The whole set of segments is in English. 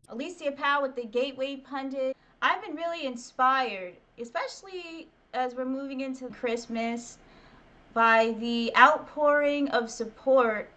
Alicia Powell with the Gateway Pundit. I've been really inspired, especially as we're moving into Christmas, by the outpouring of support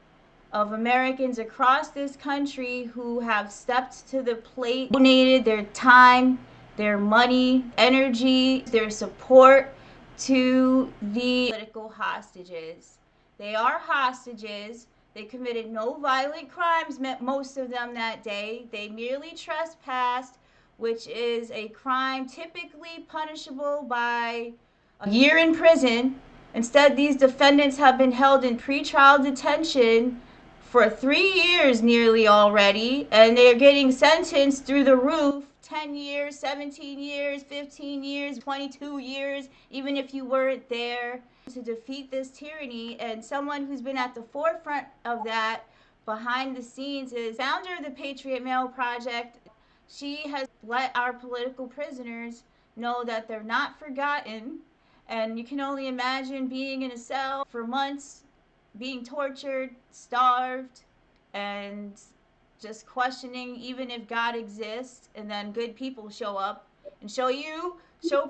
of Americans across this country who have stepped to the plate, donated their time, their money, energy, their support to the political hostages. They are hostages. They committed no violent crimes, most of them that day. They merely trespassed, which is a crime typically punishable by a year in prison. Instead, these defendants have been held in pretrial detention for 3 years nearly already, and they're getting sentenced through the roof. 10 years, 17 years, 15 years, 22 years, even if you weren't there, to defeat this tyranny. And someone who's been at the forefront of that behind the scenes is founder of the Patriot Mail Project. She has let our political prisoners know that they're not forgotten. And you can only imagine being in a cell for months, being tortured, starved, and just questioning even if God exists, and then good people show up and show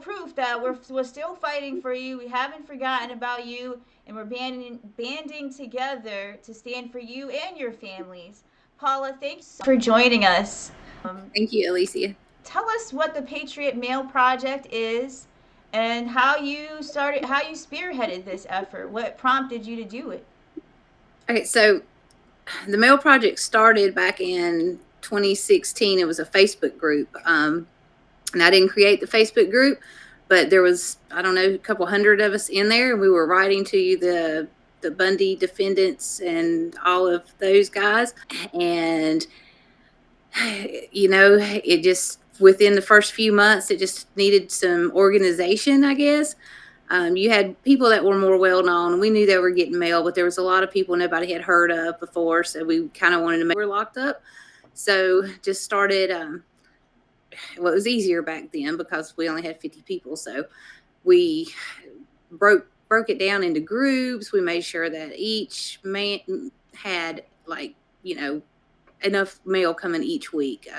proof that we're still fighting for you. We haven't forgotten about you, and we're banding together to stand for you and your families. Paula, thanks for joining us. Thank you, Alicia. Tell us what the Patriot Mail Project is and how you spearheaded this effort. What prompted you to do it? Okay, so the Mail Project started back in 2016. It was a Facebook group. And I didn't create the Facebook group, but there was, I don't know, a couple hundred of us in there. And we were writing to the Bundy defendants and all of those guys. And, it just, within the first few months, it just needed some organization, I guess. You had people that were more well-known. We knew they were getting mail, but there was a lot of people nobody had heard of before, so we kind of wanted to make sure we were locked up. So just started, it was easier back then because we only had 50 people. So we broke it down into groups. We made sure that each man had, enough mail coming each week.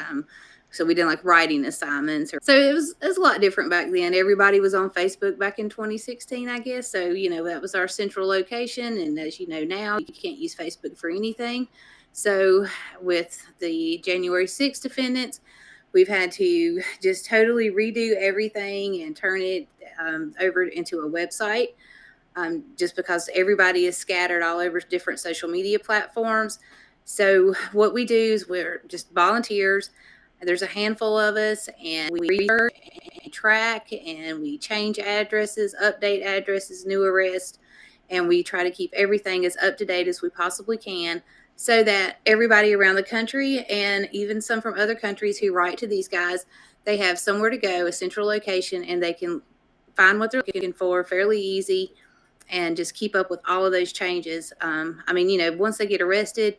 So we didn't writing assignments. So it was a lot different back then. Everybody was on Facebook back in 2016, I guess. So, that was our central location. And as you know now, you can't use Facebook for anything. So with the January 6th defendants, we've had to just totally redo everything and turn it over into a website, just because everybody is scattered all over different social media platforms. So what we do is we're just volunteers. There's a handful of us, and we research and track, and we change addresses, update addresses, new arrests, and we try to keep everything as up to date as we possibly can so that everybody around the country, and even some from other countries who write to these guys, they have somewhere to go, a central location, and they can find what they're looking for fairly easy and just keep up with all of those changes. Once they get arrested,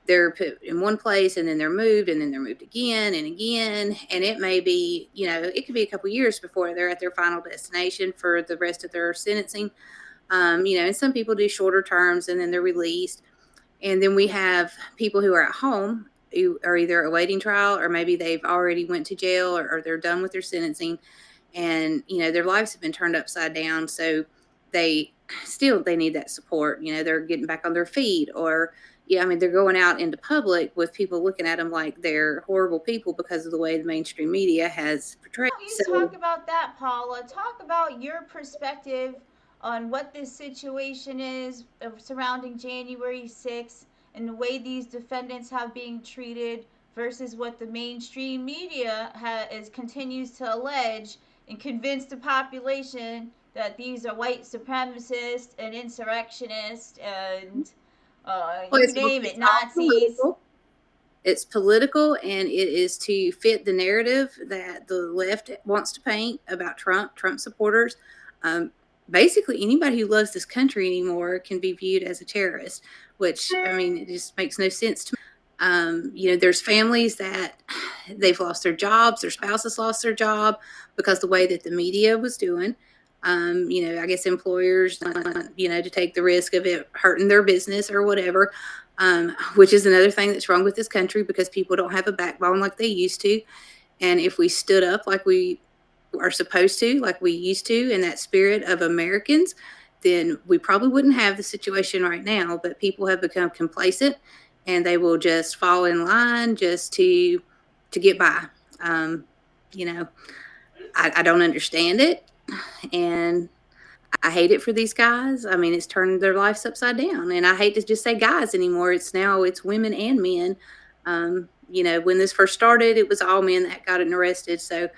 they're put in one place, and then they're moved, and then they're moved again and again. And it may be, it could be a couple years before they're at their final destination for the rest of their sentencing. And some people do shorter terms, and then they're released. And then we have people who are at home who are either awaiting trial, or maybe they've already went to jail, or they're done with their sentencing, and, their lives have been turned upside down. So they need that support. They're getting back on their feet, or, they're going out into public with people looking at them like they're horrible people because of the way the mainstream media has portrayed. Talk about that, Paula. Talk about your perspective on what this situation is surrounding January 6th and the way these defendants have been treated versus what the mainstream media continues to allege and convince the population that these are white supremacists and insurrectionists and you name it, Nazis. It's political, and it is to fit the narrative that the left wants to paint about Trump supporters. Basically, anybody who loves this country anymore can be viewed as a terrorist, which, it just makes no sense to me. There's families that they've lost their jobs, their spouses lost their job because the way that the media was doing. I guess employers, to take the risk of it hurting their business or whatever, which is another thing that's wrong with this country because people don't have a backbone like they used to. And if we stood up like we are supposed to, like we used to, in that spirit of Americans, then we probably wouldn't have the situation right now. But people have become complacent, and they will just fall in line just to get by. Um, you know, I don't understand it, and I hate it for these guys. I mean, it's turned their lives upside down, and I hate to just say guys anymore. It's women and men. When this first started, it was all men that got arrested. So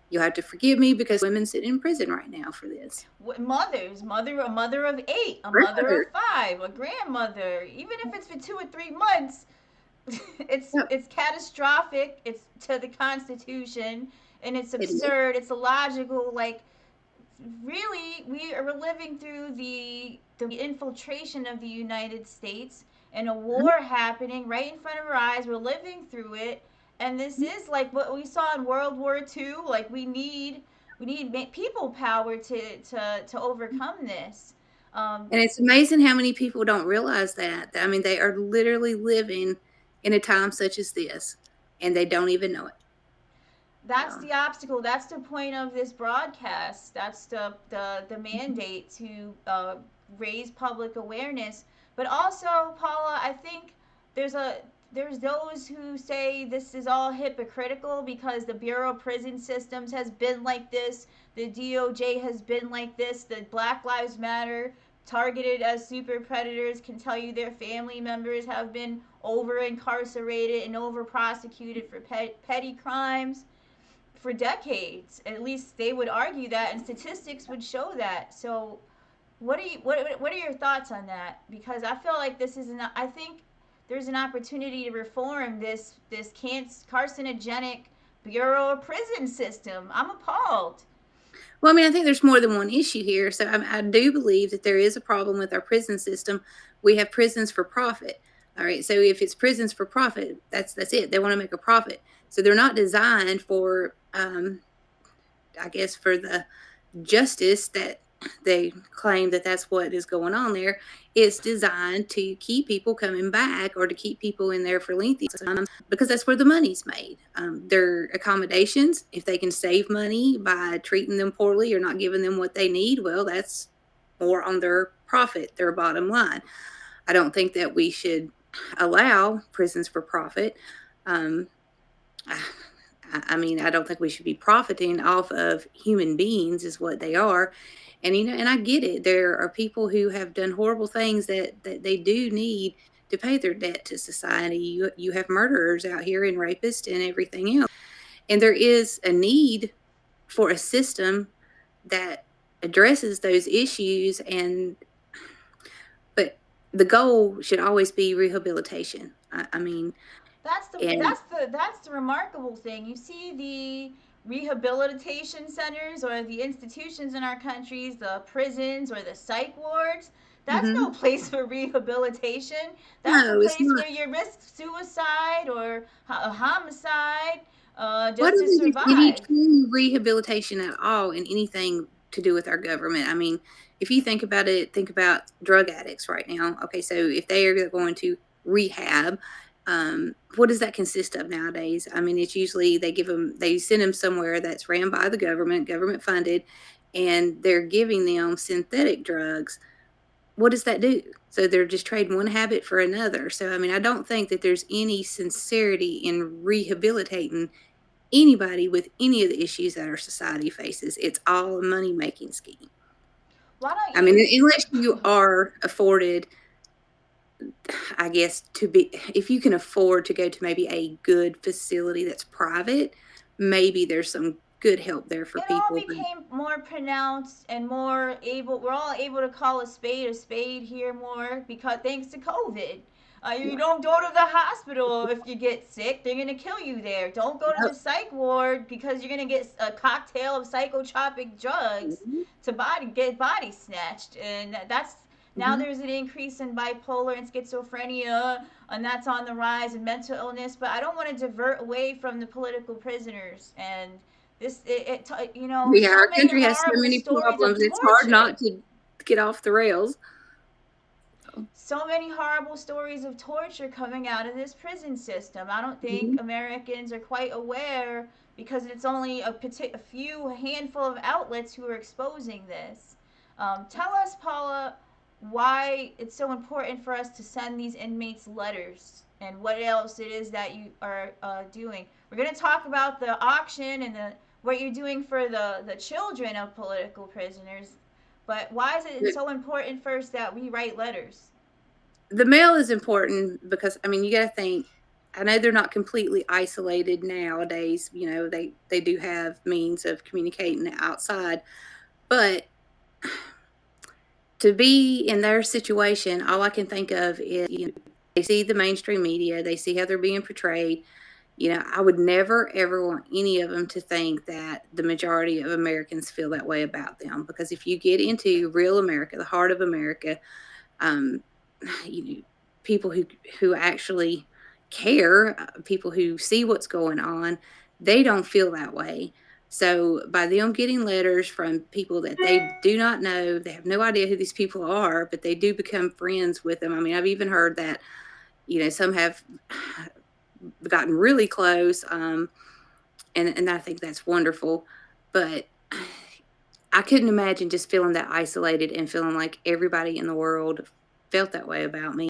you'll have to forgive me because women sit in prison right now for this. Mothers, a mother of 8, a mother Grandmother. of 5, a grandmother, even if it's for 2 or 3 months, it's Yep, it's catastrophic. It's to the Constitution, and it's it is. absurd. It's illogical. Like, really, we're living through the infiltration of the United States and a war happening right in front of our eyes. We're living through it, and this is like what we saw in World War II. Like, we need people power to overcome this. Um, And it's amazing how many people don't realize that. I mean, they are literally living in a time such as this, and they don't even know it. that's So, the obstacle. That's the point of this broadcast. That's the mandate to raise public awareness. But also, Paula, I think there's a there's those who say this is all hypocritical because the Bureau of Prison Systems has been like this, the DOJ has been like this, the Black Lives Matter targeted as super predators can tell you their family members have been over incarcerated and over prosecuted for petty crimes for decades. At least they would argue that, and statistics would show that. So, what are your thoughts on that? Because I feel like this is an I think there's an opportunity to reform this carcinogenic bureau of prison system. I'm appalled. well, I mean, I think there's more than one issue here. So I do believe that there is a problem with our prison system. We have prisons for profit. All right. So if it's prisons for profit, that's it. They want to make a profit. So they're not designed for, I guess, for the justice that they claim that that's what is going on there. It's designed to keep people coming back or to keep people in there for lengthy times because that's where the money's made. Their accommodations, if they can save money by treating them poorly or not giving them what they need, well, that's more on their profit, their bottom line. I don't think that we should allow prisons for profit. Um, I mean, I don't think we should be profiting off of human beings, is what they are. And and I get it. There are people who have done horrible things that they do need to pay their debt to society. You have murderers out here and rapists and everything else. And there is a need for a system that addresses those issues, and but the goal should always be rehabilitation. I mean, That's the and that's the that's the remarkable thing. You see the rehabilitation centers or the institutions in our countries, the prisons or the psych wards. That's no mhm. place for rehabilitation. That's a No, it's place not. where you risk suicide or a homicide What just to does it give you survive. true rehabilitation at all in anything to do with our government? I mean, if you think about it, think about drug addicts right now. Okay, so if they are going to rehab, what does that consist of nowadays? I mean, it's usually they send them somewhere that's ran by the government funded, and they're giving them synthetic drugs. What does that do? So they're just trading one habit for another. So, I mean, I don't think that there's any sincerity in rehabilitating anybody with any of the issues that our society faces. It's all a money making scheme. Why don't I mean, you unless you are afforded, I guess, if you can afford to go to maybe a good facility that's private, maybe there's some good help there for it all people. But became more pronounced and more able we're all able to call a spade here more because thanks to COVID. You yeah, don't go to the hospital if you get sick, they're going to kill you there. Don't go to yep. the psych ward because you're going to get a cocktail of psychotropic drugs Mhm, to get body snatched. And that's now mhm. there's an increase in bipolar and schizophrenia, and that's on the rise, and mental illness. But I don't want to divert away from the political prisoners and Yeah, so our many country has so horrible many stories of problems. It's hard torture. not to get off the rails. So, So many horrible stories of torture coming out of this prison system. I don't think Americans are quite aware because it's only a few handful of outlets who are exposing this. Tell us, Paula, why it's so important for us to send these inmates letters and what else it is that you are doing. We're going to talk about the auction and what you're doing for the children of political prisoners. But why is it but so important first that we write letters? the mail is important because I mean you got to think. I know they're not completely isolated nowadays. They do have means of communicating outside, but to be in their situation, all I can think of is they see the mainstream media, they see how they're being portrayed. I would never ever want any of them to think that the majority of Americans feel that way about them. Because if you get into real America, the heart of America, um, you know, people who actually care, people who see what's going on, they don't feel that way. So by them getting letters from people that they do not know, they have no idea who these people are, but they do become friends with them. I mean, I've even heard that some have gotten really close, and I think that's wonderful. But I couldn't imagine just feeling that isolated and feeling like everybody in the world felt that way about me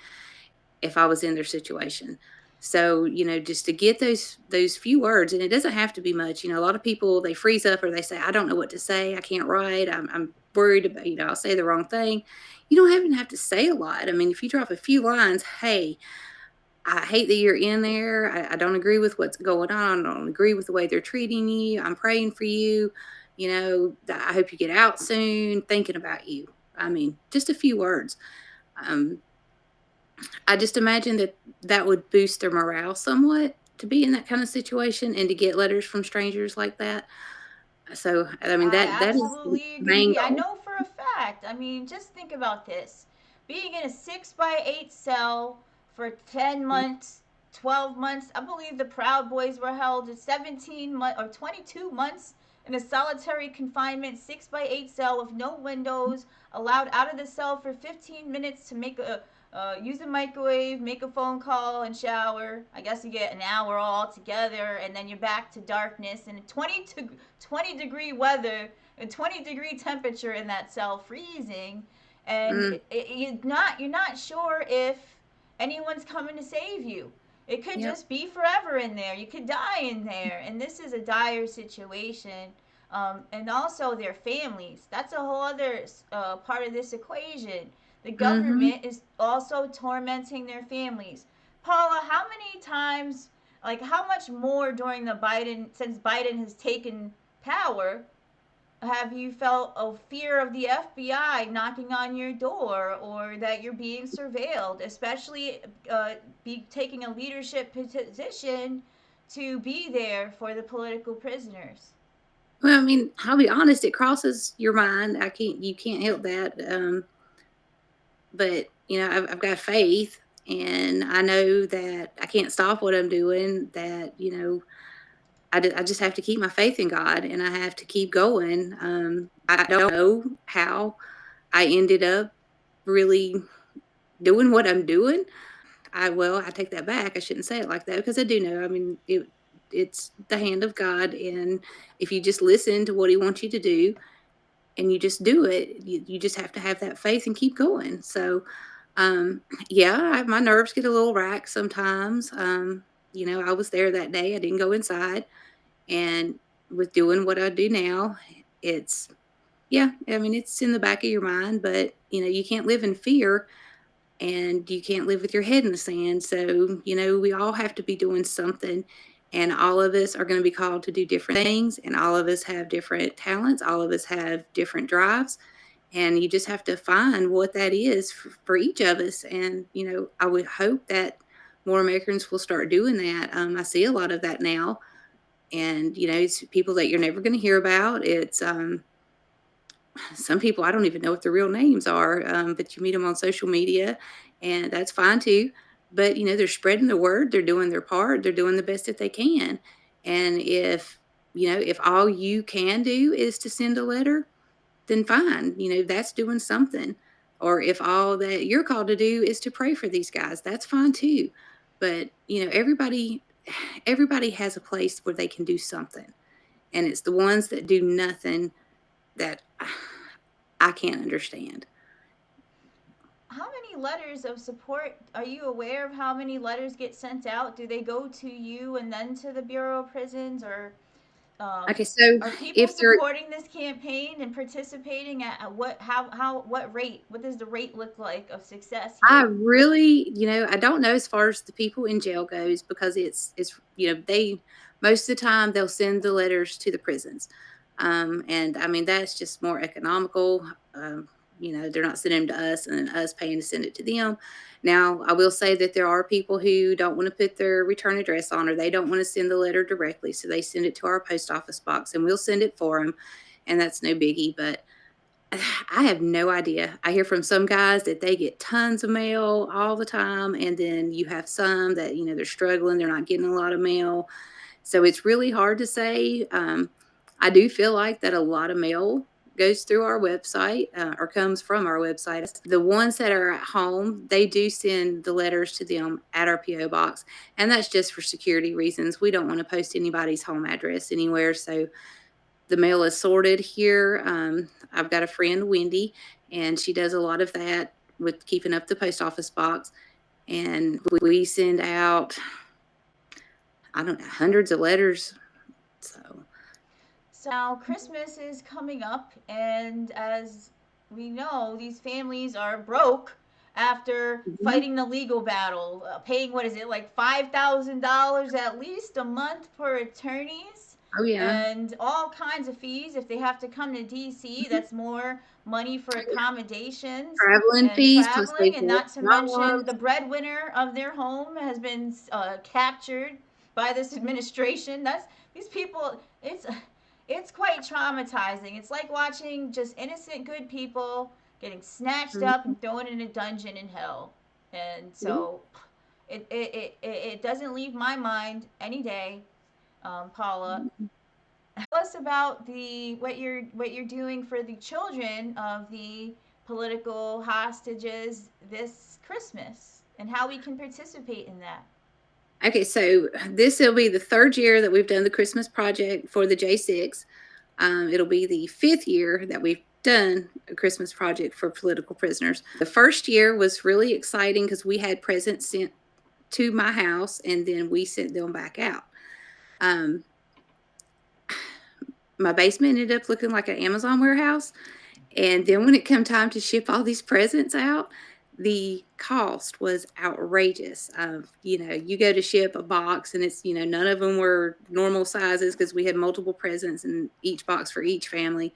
if I was in their situation. So, just to get those few words, and it doesn't have to be much. A lot of people they freeze up or they say, "I don't know what to say. I can't write. I'm worried about I'll say the wrong thing." You don't even have to say a lot. I mean, if you drop a few lines, "Hey, I hate that you're in there. I don't agree with what's going on. I don't agree with the way they're treating you. I'm praying for you. I hope you get out soon. Thinking about you." I mean, just a few words. Um, I just imagine that that would boost their morale somewhat to be in that kind of situation and to get letters from strangers like that. So, I mean, I that is the absolutely main agree. I goal. know for a fact. I mean, just think about this. Being in a 6 by 8 cell for 10 months, 12 months. I believe the Proud Boys were held at 17 months or 22 months in a solitary confinement 6 by 8 cell with no windows, allowed out of the cell for 15 minutes to use a microwave, make a phone call, and shower. I guess you get an hour all together, and then you're back to darkness and 20-degree weather and 20-degree temperature in that cell, freezing, and Mm, you're not sure if anyone's coming to save you. It could yep. just be forever in there. You could die in there, and this is a dire situation. And also their families. That's a whole other part of this equation. The Hmm. government is also tormenting their families. Paula, how many times, like how much more during since Biden has taken power, have you felt a fear of the FBI knocking on your door or that you're being surveilled, especially be taking a leadership position to be there for the political prisoners? Well, I mean, I'll be honest, it crosses your mind. You can't help that. But I've got faith, and I know that I can't stop what I'm doing. That I just have to keep my faith in God, and I have to keep going. I don't know how I ended up really doing what I'm doing. I take that back. I shouldn't say it like that because I do know. I mean, it's the hand of God, and if you just listen to what He wants you to do, and you just do it, you just have to have that faith and keep going. So, um, yeah, my nerves get a little racked sometimes. I was there that day. I didn't go inside, and with doing what I do now, it's yeah. I mean, it's in the back of your mind, but you can't live in fear and you can't live with your head in the sand. So, we all have to be doing something. And all of us are going to be called to do different things. And all of us have different talents. All of us have different drives. And you just have to find what that is for each of us. And, I would hope that more Americans will start doing that. I see a lot of that now. And, it's people that you're never going to hear about. It's some people I don't even know what their real names are, but you meet them on social media, and that's fine too. But they're spreading the word, they're doing their part, they're doing the best that they can. And if if all you can do is to send a letter, then fine, that's doing something. Or if all that you're called to do is to pray for these guys, that's fine too. But, everybody has a place where they can do something. And it's the ones that do nothing that I can't understand. How many letters of support are you aware of? How many letters get sent out? Do they go to you and then to the Bureau of Prisons, or Okay, so are people if they're supporting this campaign and participating at what what rate? What does the rate look like of success I here? really, I don't know as far as the people in jail goes because it's they most of the time they'll send the letters to the prisons, and I mean that's just more economical. They're not sending them to us and then us paying to send it to them. Now, I will say that there are people who don't want to put their return address on or they don't want to send the letter directly, so they send it to our post office box and we'll send it for them, and that's no biggie. But I have no idea. I hear from some guys that they get tons of mail all the time, and then you have some that, they're struggling, they're not getting a lot of mail. So it's really hard to say. I do feel like that a lot of mail goes through our website or comes from our website. The ones that are at home, they do send the letters to them at our P.O. box, and that's just for security reasons. We don't want to post anybody's home address anywhere. So the mail is sorted here. I've got a friend, Wendy, and she does a lot of that with keeping up the post office box. And we send out, I don't know, hundreds of letters. So, So now Christmas is coming up, and as we know, these families are broke after mhm. fighting the legal battle, paying what is it, like $5,000 at least a month for attorneys Oh, yeah. and all kinds of fees. If they have to come to DC, Mhm. that's more money for accommodations Traveling and fees plus they traveling, and pay not to mention the jobs. breadwinner of their home has been captured by this administration. That's these people. It's quite traumatizing. It's like watching just innocent good people getting snatched up Mhm. and thrown in a dungeon in hell. And Yeah. so it doesn't leave my mind any day, Paula. Mhm. Tell us about the what you're doing for the children of the political hostages this Christmas and how we can participate in that. Okay, so this will be the third year that we've done the Christmas project for the J6. It'll be the fifth year that we've done a Christmas project for political prisoners. The first year was really exciting because we had presents sent to my house and then we sent them back out. Um, my basement ended up looking like an Amazon warehouse. And then when it come time to ship all these presents out, the cost was outrageous. You go to ship a box and it's, none of them were normal sizes because we had multiple presents in each box for each family.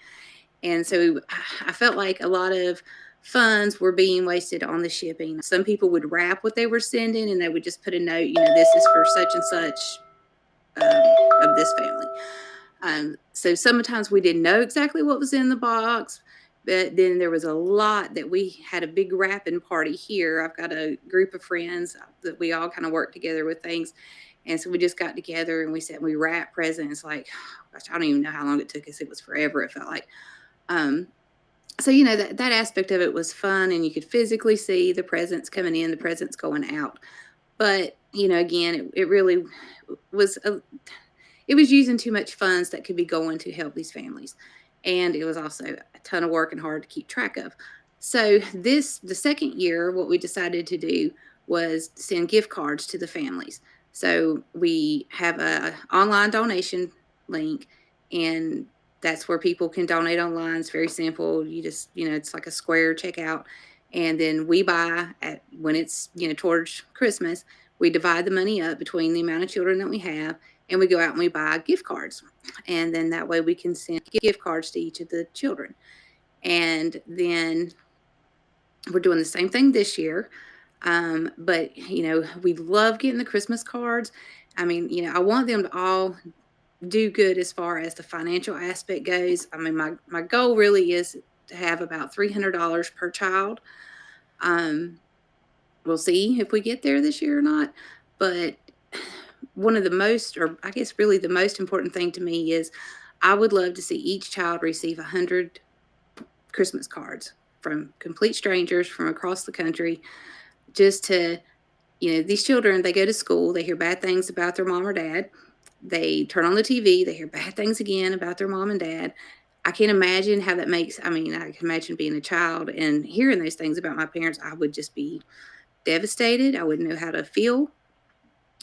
And so I felt like a lot of funds were being wasted on the shipping. Some people would wrap what they were sending and they would just put a note, this is for such and such of this family. So sometimes we didn't know exactly what was in the box, but then there was a lot that we had a big wrapping party here. I've got a group of friends that we all kind of work together with things. And so we just got together and we said we wrapped presents like, gosh, I don't even know how long it took us. It was forever, it felt like. Um, so that aspect of it was fun and you could physically see the presents coming in, the presents going out. But again, it really was it was using too much funds that could be going to help these families. And it was also a ton of work and hard to keep track of. So the second year, what we decided to do was send gift cards to the families. So we have a online donation link, and that's where people can donate online. It's very simple. You just, it's like a square checkout. And then we buy at when it's, towards Christmas, we divide the money up between the amount of children that we have and we go out and we buy gift cards. And then that way we can send gift cards to each of the children. And then we're doing the same thing this year. But, we love getting the Christmas cards. I mean, I want them to all do good as far as the financial aspect goes. I mean, my goal really is to have about $300 per child. Um, we'll see if we get there this year or not. But one of the most, or I guess really the most important thing to me is I would love to see each child receive 100 Christmas cards from complete strangers from across the country, just to, these children, they go to school, they hear bad things about their mom or dad. They turn on the TV, they hear bad things again about their mom and dad. I can't imagine how that makes, I mean, I can imagine being a child and hearing those things about my parents. I would just be devastated. I wouldn't know how to feel.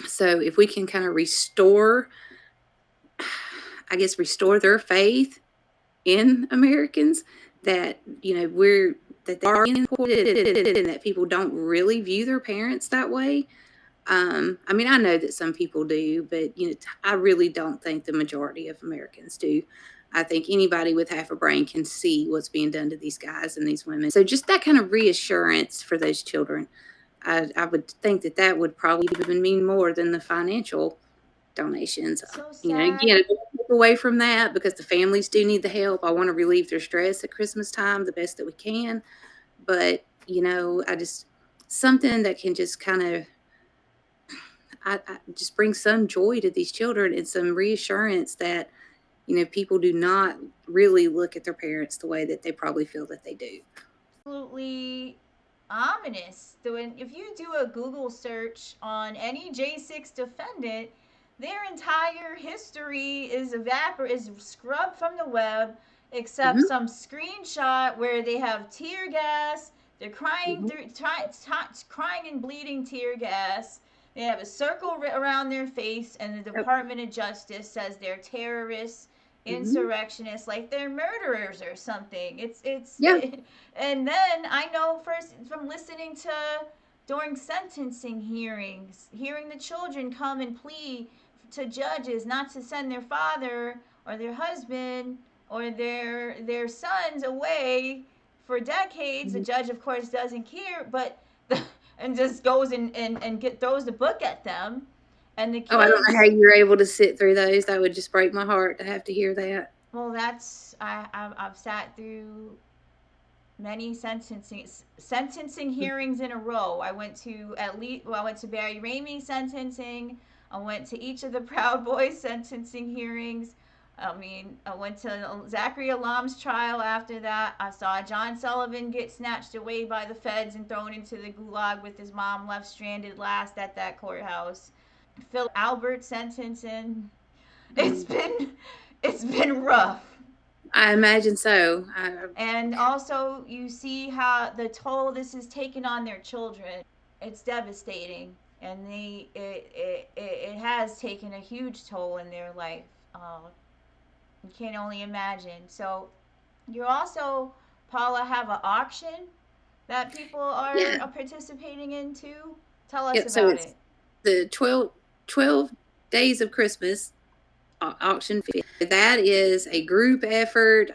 So if we can kind of restore, I guess, restore their faith in Americans, that, that they are important and that people don't really view their parents that way. I mean, I know that some people do, but I really don't think the majority of Americans do. I think anybody with half a brain can see what's being done to these guys and these women. So just that kind of reassurance for those children, I would think that that would probably even mean more than the financial donations. So sad. Again, don't take away from that, because the families do need the help. I want to relieve their stress at Christmas time the best that we can. But, I just, something that can just kind of, I just bring some joy to these children and some reassurance that, people do not really look at their parents the way that they probably feel that they do. Absolutely ominous. If you do a Google search on any J6 defendant, their entire history is scrubbed from the web, except Hmm. some screenshot where they have tear gas. They're crying Hmm. through, crying and bleeding tear gas. They have a circle around their face, and the Yep. Department of Justice says they're terrorists, Hmm. insurrectionists, like they're murderers or something. Yeah. And then I know first from listening to during sentencing hearings, hearing the children come and plead to judges not to send their father or their husband or their sons away for decades. The Mhm. judge, of course, doesn't care, but and just goes and throws the book at them. And the Oh, I don't know how kids, you're able to sit through those. That would just break my heart to have to hear that. well, that's I've sat through many sentencing hearings in a row. I went to at least well, I went to Barry Ramey's sentencing. I went to each of the Proud Boys sentencing hearings. I mean, I went to Zachary Alam's trial after that. I saw John Sullivan get snatched away by the feds and thrown into the gulag with his mom left stranded last at that courthouse. Phil Albert sentencing. It's Mm. been it's been rough. I imagine so. And also, you see how the toll this is taking on their children. It's devastating, and it has taken a huge toll in their life. You can only imagine. So, you also, Paula, have an auction that people are Yeah. participating in too. Tell us Yep. So about it's it. the 12 days of Christmas auction fee. That is a group effort.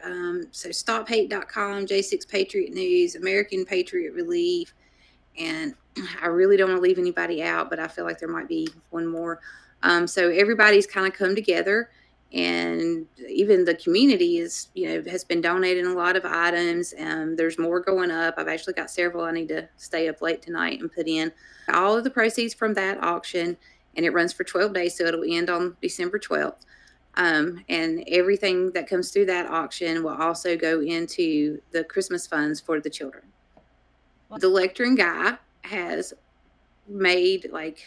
So stophate.com, J6 Patriot News, American Patriot Relief, and I really don't want to leave anybody out, but I feel like there might be one more. So everybody's kind of come together, and even the community is, has been donating a lot of items. There's more going up. I've actually got several I need to stay up late tonight and put in. All of the proceeds from that auction, and it runs for 12 days, so it'll end on December 12th. And everything that comes through that auction will also go into the Christmas funds for the children. The lectern guy has made, like,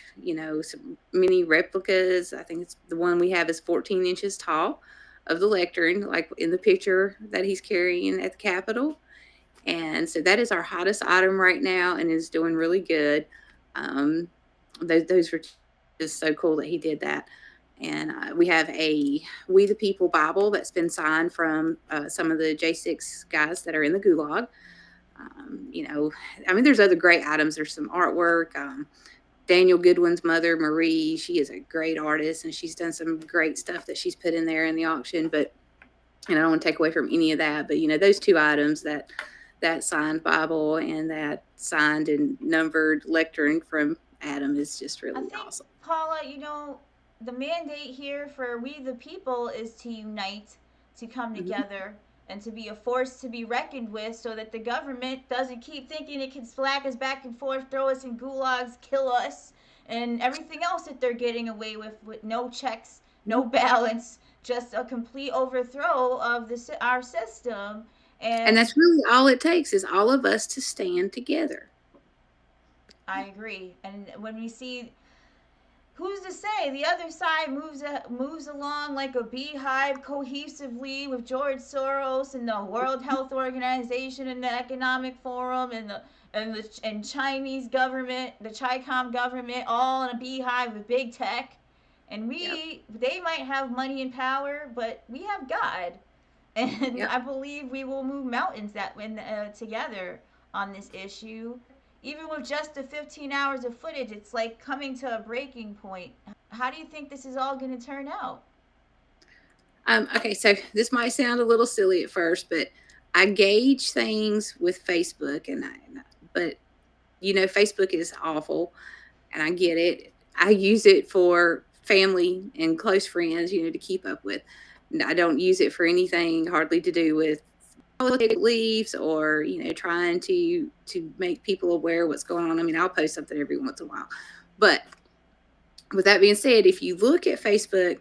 some mini replicas. I think it's the one we have is 14 inches tall of the lectern, like in the picture that he's carrying at the Capitol. And so that is our hottest item right now and is doing really good. Um, those were just so cool that he did that. And we have a We the People Bible that's been signed from some of the J6 guys that are in the Gulag. I mean, there's other great items. There's some artwork. Daniel Goodwin's mother, Marie, she is a great artist, and she's done some great stuff that she's put in there in the auction. But, and I don't want to take away from any of that, but, those two items, that signed Bible and that signed and numbered lectern from Adam, is just I really think, awesome. Paula, the mandate here for we the people is to unite, to come Mm-hmm. together, and to be a force to be reckoned with so that the government doesn't keep thinking it can slack us back and forth, throw us in gulags, kill us, and everything else that they're getting away with no checks, no balance, just a complete overthrow of our system. And And that's really all it takes is all of us to stand together. I agree. And when we see, who's to say the other side moves along like a beehive cohesively with George Soros and the World Health Organization and the Economic Forum and Chinese government, the Chicom government, all in a beehive with big tech. And Yep. they might have money and power, but we have God, and Yep. I believe we will move mountains that when together on this issue. Even with just the 15 hours of footage, it's like coming to a breaking point. How do you think this is all going to turn out? Okay, so this might sound a little silly at first, but I gauge things with Facebook, but Facebook is awful, and I get it. I use it for family and close friends, to keep up with. I don't use it for anything hardly to do with political beliefs or trying to make people aware of what's going on. I mean, I'll post something every once in a while, but with that being said, if you look at Facebook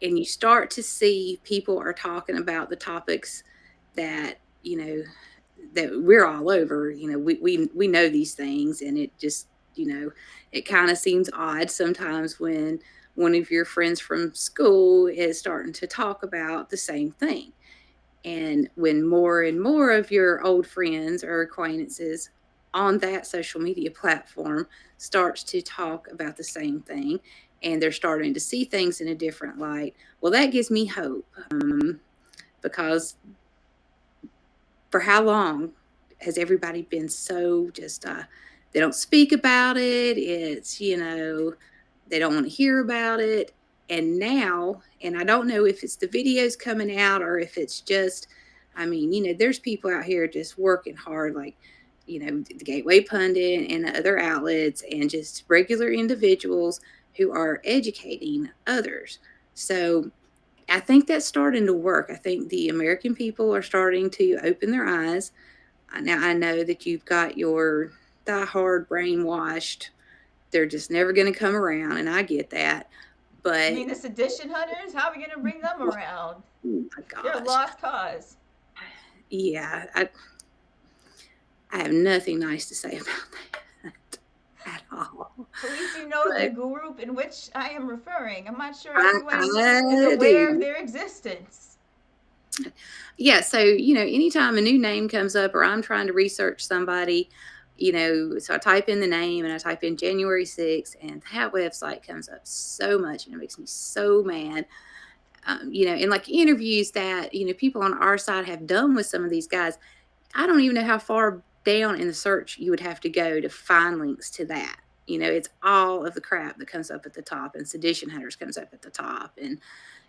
and you start to see people are talking about the topics that that we're all over, we know these things, and it just it kind of seems odd sometimes when one of your friends from school is starting to talk about the same thing, and when more and more of your old friends or acquaintances on that social media platform starts to talk about the same thing, and they're starting to see things in a different light, well, that gives me hope, because for how long has everybody been so just they don't speak about it, it's they don't want to hear about it, and now, and I don't know if it's the videos coming out or if it's just, I mean, there's people out here just working hard, like the Gateway Pundit and other outlets and just regular individuals who are educating others. So I think that's starting to work. I think the American people are starting to open their eyes. Now, I know that you've got your diehard brainwashed, they're just never going to come around, and I get that. You But mean the sedition hunters? How are we going to bring them oh around? my They're a gosh, lost cause. yeah, I have nothing nice to say about that at all. At least you know the But group in which I am referring. I'm not sure I, everyone is I aware of do. their existence. Yeah, so anytime a new name comes up or I'm trying to research somebody, so I type in the name and I type in January 6th, and that website comes up so much, and it makes me so mad. And like interviews that people on our side have done with some of these guys, I don't even know how far down in the search you would have to go to find links to that. It's all of the crap that comes up at the top, and sedition hunters comes up at the top, and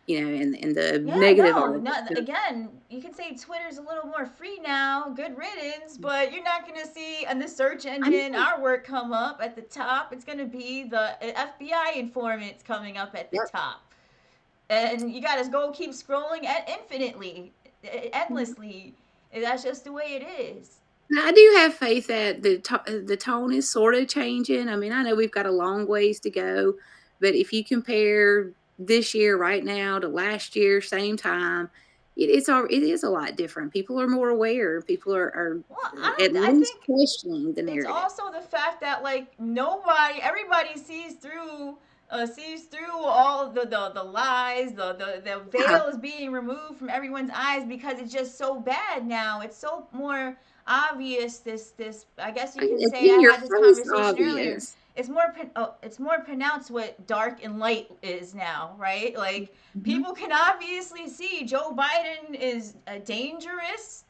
and the Yeah, negative no, articles. not again. You could say Twitter's a little more free now. Good riddance, but you're not gonna see on the search I engine know. our work come up at the top. It's gonna be the FBI informants coming up at the Yep. top, and you gotta go keep scrolling at infinitely, Mhm. endlessly. And that's just the way it is. Now, I do have faith that the tone is sort of changing. I mean, I know we've got a long ways to go, but if you compare this year right now to last year, same time, it is a lot different. People are more aware. People are Well, at I least think questioning the it's narrative. also the fact that like everybody sees through all the lies. The Yeah, veil is being removed from everyone's eyes because it's just so bad now. It's so more obvious. This I guess you can it's say, in I your had this face, conversation earlier. obvious. It's more pronounced what dark and light is now, right? Like Mhm. people can obviously see Joe Biden is dangerous.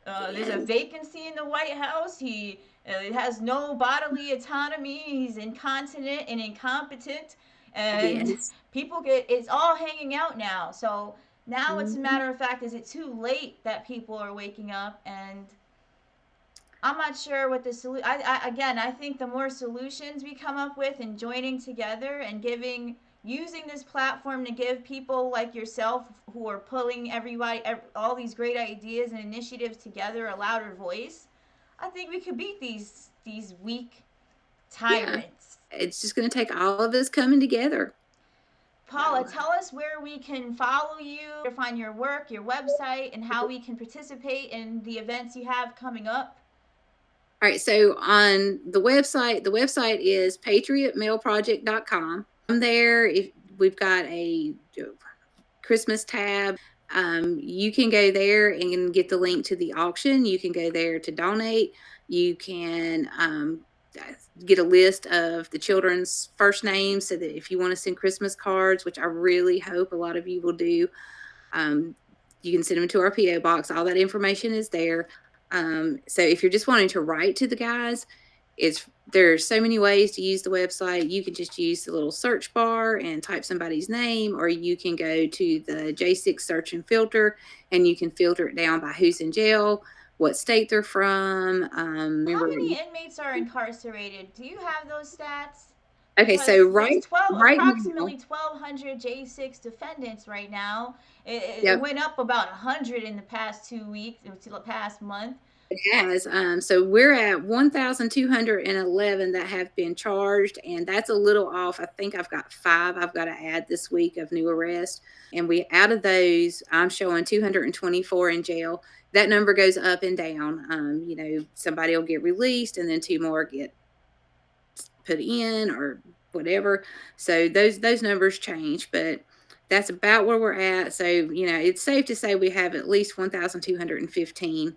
There's a Yes, vacancy in the White House. He has no bodily autonomy. He's incontinent and incompetent, and yes. people get it's all hanging out now. So now it's a Mhm. matter of fact: is it too late that people are waking up? And I'm not sure what the solution. Again, I think the more solutions we come up with and joining together and using this platform to give people like yourself who are pulling all these great ideas and initiatives together a louder voice, I think we could beat these weak Yeah. tyrants. It's just going to take all of us coming together. Paula, So, tell us where we can follow you, to find your work, your website, and how we can participate in the events you have coming up. all right. So on the website is patriotmailproject.com. I'm there. If we've got a Christmas tab, you can go there and get the link to the auction. You can go there to donate. You can get a list of the children's first names so that if you want to send Christmas cards, which I really hope a lot of you will do, um, you can send them to our P.O. box. All that information is there. So if you're just wanting to write to the guys, there's so many ways to use the website. You can just use the little search bar and type somebody's name, or you can go to the J6 search and filter, and you can filter it down by who's in jail, what state they're from. How Remember, many inmates are incarcerated? Do you have those stats? okay, so Because there's 12, right now, approximately 1,200 J6 defendants right now. It yep, went up about 100 in the past 2 weeks, the past month. it has. So we're at 1,211 that have been charged, and that's a little off. I think I've got 5 I've got to add this week of new arrests. And we out of those, I'm showing 224 in jail. That number goes up and down. Somebody will get released, and then 2 more get put in or whatever. So those numbers change, but that's about where we're at. So it's safe to say we have at least 1,215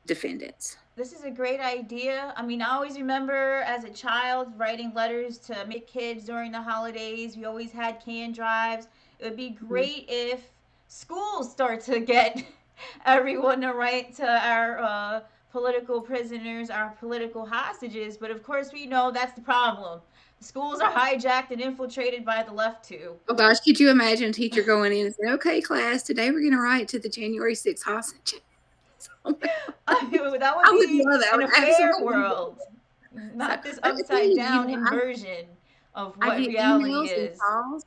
defendants. This is a great idea. I mean, I always remember as a child writing letters to kids during the holidays. We always had can drives. It would be great if schools start to get everyone to write to our political prisoners, our political hostages. But of course, we know that's the problem. The schools are hijacked and infiltrated by the left too. Oh gosh, could you imagine a teacher going in and saying, "Okay, class, today we're going to write to the January 6th hostage." I mean, that would I would be love that. I in would a fair absolutely love world, that. So, not this but I tell upside you, down inversion of I what get reality emails and is. calls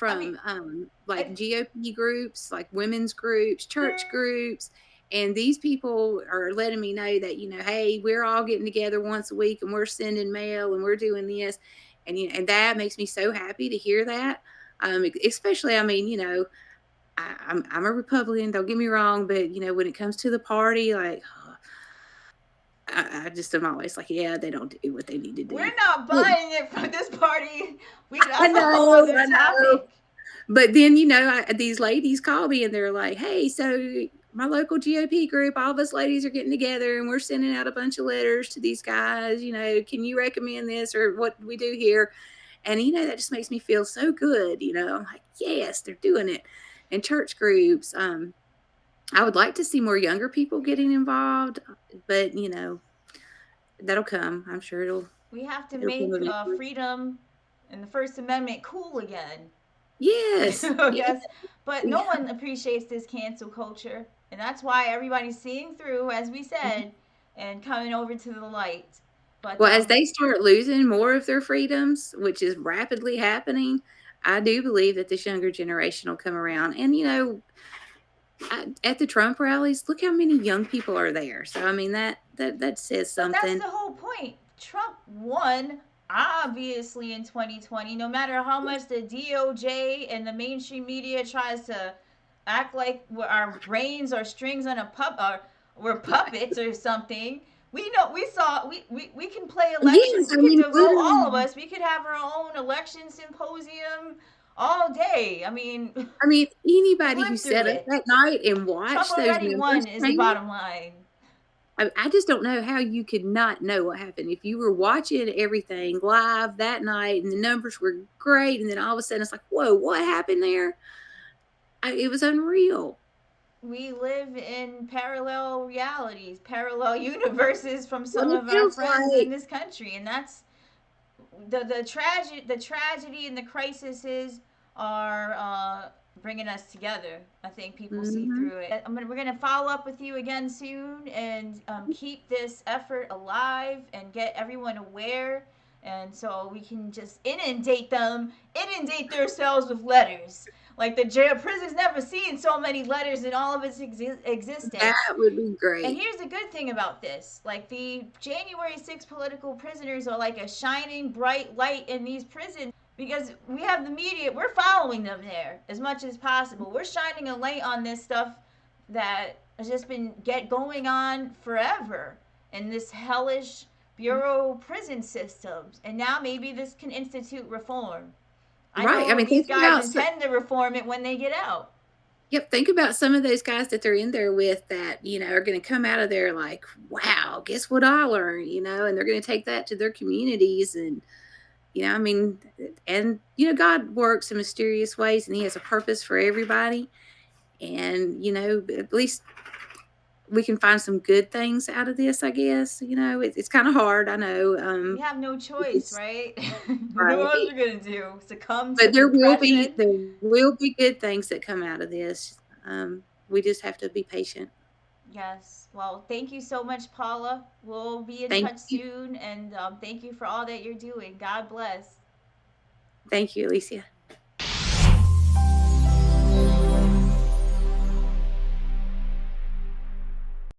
I mean, from like I, GOP groups, like women's groups, church groups, and these people are letting me know that hey, we're all getting together once a week and we're sending mail and we're doing this, and that makes me so happy to hear that. Especially, I mean, I'm a Republican. Don't get me wrong, but when it comes to the party, like I just am always like, yeah, they don't do what they need to do. we're not But buying it for this party. I That's a whole know, other I know. topic. But then, these ladies call me and they're like, hey, so my local GOP group, all of us ladies are getting together and we're sending out a bunch of letters to these guys. Can you recommend this or what do we do here? And, that just makes me feel so good. I'm like, yes, they're doing it. And church groups, I would like to see more younger people getting involved, but, that'll come. I'm sure We have to it'll come make eventually. freedom and the First Amendment cool again. Yes. Yeah. Yes, but no one appreciates this cancel culture, and that's why everybody's seeing through, as we said, and coming over to the light. But Well, as they start losing more of their freedoms, which is rapidly happening, I do believe that this younger generation will come around. And, at the Trump rallies, look how many young people are there. So, I mean, that says but that's something. the whole point. Trump won, obviously, in 2020. No matter how much the DOJ and the mainstream media tries to act like our brains are strings on a or we're puppets or something. We know we can play Yes, elections. We I could mean, devote all of literally. us. We could have our own election symposium all day. I mean, I mean, we anybody who lived through sat up it. that night and Trump watched those already numbers won is the change, bottom line. I just don't know how you could not know what happened. If you were watching everything live that night and the numbers were great, and then all of a sudden it's like, whoa, what happened there? It was unreal. We live in parallel realities, parallel universes from What some it of our feels friends in like. this country, and that's the tragedy and the crises are bringing us together. I think people see Hmm. through it. We're gonna follow up with you again soon and keep this effort alive and get everyone aware And so we can just inundate their cells with letters. Like the jail prison's never seen so many letters in all of its existence. That would be And great. here's the good thing about this, like the January 6th political prisoners are like a shining bright light in these prisons because we have the media, we're following them there as much as possible. We're shining a light on this stuff that has just been get going on forever in this hellish bureau prison systems. And now maybe this can institute reform. I Right. I know mean, these think guys about intend to reform it when they get out. yep, think about some of those guys that they're in there with that, are going to come out of there like, wow, guess what I learned, and they're going to take that to their communities. And, I mean, and, God works in mysterious ways and he has a purpose for everybody. And, at least we can find some good things out of this, I guess. It's kind of hard, I know. We have no choice, It's right? What else right. are we gonna do? Succumb to But depression? there will be good things that come out of this. We just have to be patient. Yes. Well, thank you so much, Paula. We'll be in Thank touch you. soon, and thank you for all that you're doing. God bless. Thank you, Alicia.